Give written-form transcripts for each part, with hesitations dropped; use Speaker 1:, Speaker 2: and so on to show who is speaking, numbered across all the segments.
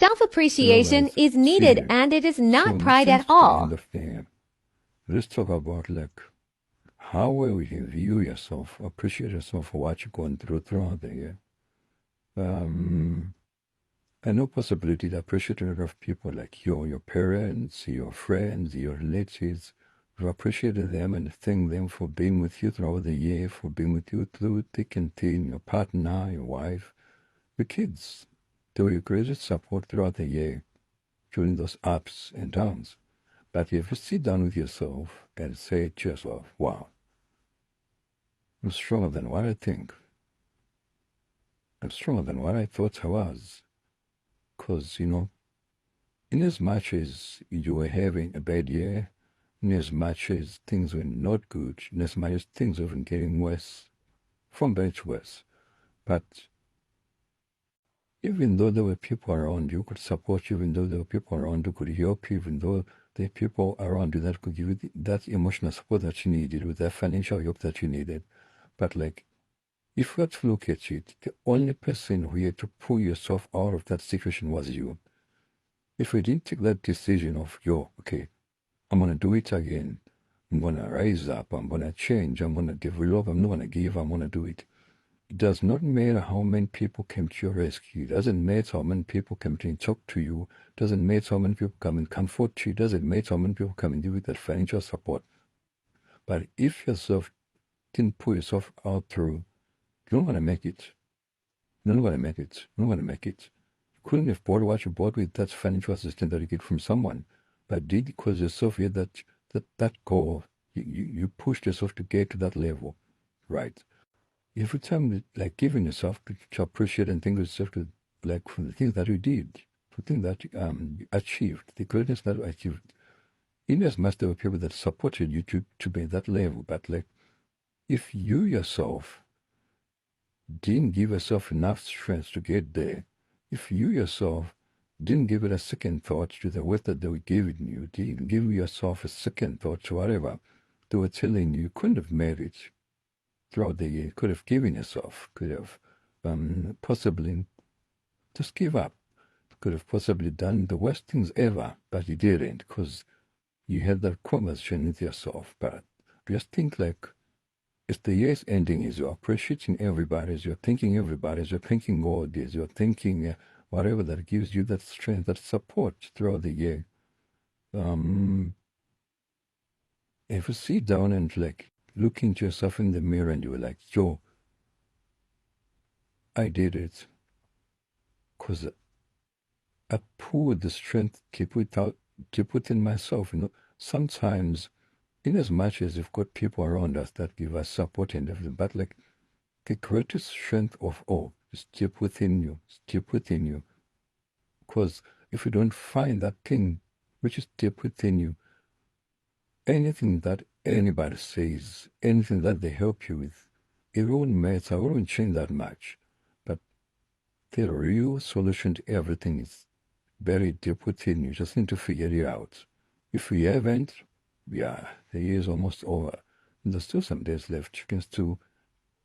Speaker 1: Self-appreciation
Speaker 2: Realize,
Speaker 1: is
Speaker 2: see
Speaker 1: needed
Speaker 2: it.
Speaker 1: and it is
Speaker 2: So
Speaker 1: not
Speaker 2: in the
Speaker 1: pride at
Speaker 2: sense, the end
Speaker 1: all.
Speaker 2: of the let's talk about like how will you view yourself, appreciate yourself for what you're going throughout the year. I know possibility to appreciate a lot of people like your parents, your friends, your relatives. You appreciated them and thank them for being with you throughout the year, for being with you through thick and thin, your partner, your wife, your kids. They were your greatest support throughout the year during those ups and downs. But if you sit down with yourself and say to yourself, wow, I'm stronger than what I think. I'm stronger than what I thought I was. Because, in as much as you were having a bad year, in as much as things were not good, in as much as things were getting worse, from bad to worse. But even though there were people around you who could support you, even though there were people around who could help you, even though there were people around you that could give you that emotional support that you needed, with that financial help that you needed. But like, if you had to look at it, the only person who had to pull yourself out of that situation was you. If you didn't take that decision of, okay, I'm going to do it again. I'm going to rise up. I'm going to change. I'm going to develop. I'm not going to give. I'm going to do it. It does not matter how many people came to your rescue. It doesn't matter how many people come to and talk to you. It doesn't matter how many people come and comfort you. It doesn't matter how many people come and give you that financial support. But if yourself didn't pull yourself out through, you don't want to make it. You don't want to make it. You don't want to make it. You couldn't have bought what you bought with that financial assistance that you get from someone. But did because yourself had that goal. You pushed yourself to get to that level. Right. Every time, like giving yourself to appreciate and think of yourself to, like for the things that you did, for things that you achieved, the greatness that you achieved. In as much there were people that supported you to be at that level, but like if you yourself didn't give yourself enough strength to get there, if you yourself didn't give it a second thought to the work that they were giving you, didn't give yourself a second thought to whatever they were telling you, you couldn't have made it throughout the year. Could have given yourself, could have possibly just give up, could have possibly done the worst things ever, but you didn't because you had that conversation with yourself. But just think like, as the year's ending, as you're appreciating everybody, as you're thanking everybody, as you're thanking God, as you're thanking whatever that gives you that strength, that support throughout the year. If you sit down and like look into yourself in the mirror and you're like, Joe, I did it because I poured the strength to put in myself. Sometimes, in as much as you've got people around us that give us support and everything, but like the greatest strength of all is deep within you. It's deep within you. Because if you don't find that thing which is deep within you, anything that anybody says, anything that they help you with, it won't matter, it won't change that much. But the real solution to everything is buried deep within you. You just need to figure it out. If you haven't, the year is almost over. And there's still some days left. You can still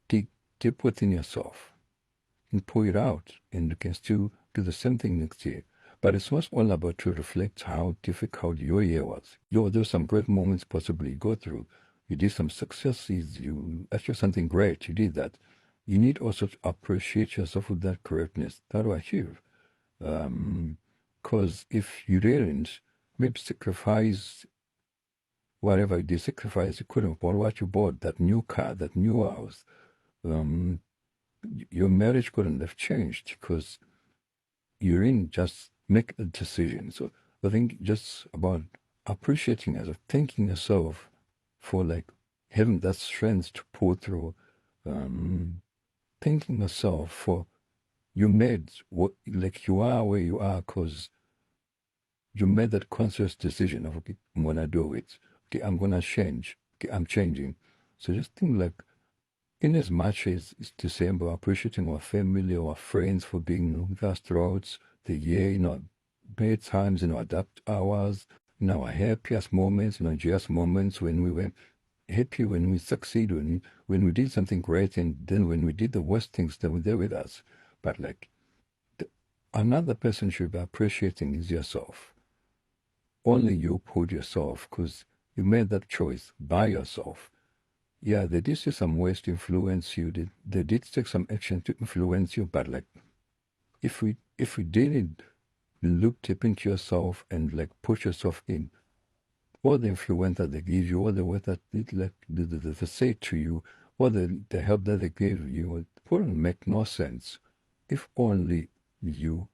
Speaker 2: dig deep within yourself and pull it out, and you can still do the same thing next year. But it's was all about to reflect how difficult your year was. There's some great moments possibly you go through. You did some successes, you achieved something great, you did that. You need also to appreciate yourself with that correctness that you achieve. Because if you didn't, maybe sacrifice whatever you did, sacrifice, you couldn't bought what you bought, that new car, that new house. Your marriage couldn't have changed because you didn't just make a decision. So I think just about appreciating yourself, thanking yourself for like having that strength to pull through, thanking yourself for you made what like you are where you are because you made that conscious decision of, okay, I'm gonna do it. Okay, I'm gonna change. Okay, I'm changing. So just think like, in as much as it's December, appreciating our family, our friends for being with us throughout the year, bad times, adapt hours, our happiest moments, joyous moments when we were happy, when we succeeded, when we did something great, and then when we did the worst things, they were there with us. But like, another person should be appreciating is yourself. Only you put yourself, because you made that choice by yourself. Yeah, they did see some ways to influence you. They did take some action to influence you, but like, if we didn't look deep into yourself and like put yourself in, all the influence that they give you, all the way that they say to you, all the help that they give you, it wouldn't make no sense if only you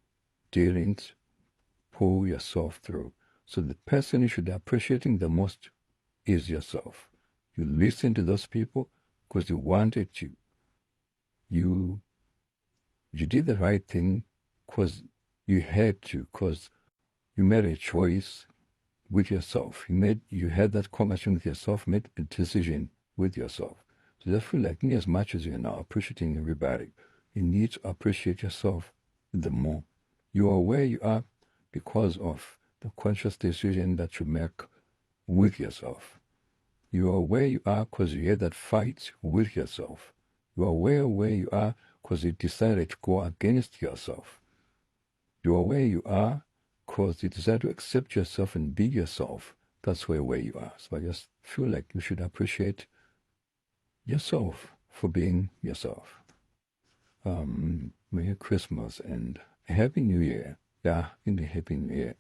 Speaker 2: didn't pull yourself through. So the person you should be appreciating the most is yourself. You listen to those people because you wanted to. You did the right thing because you had to, because you made a choice with yourself. You had that conversation with yourself, made a decision with yourself. So just feel like, as much as you're now appreciating everybody, you need to appreciate yourself the more. You are where you are because of the conscious decision that you make with yourself. You are where you are because you had that fight with yourself. You are where you are because you decided to go against yourself. You are where you are because you decide to accept yourself and be yourself. That's where you are. So I just feel like you should appreciate yourself for being yourself. Merry Christmas and Happy New Year. Yeah, in the Happy New Year.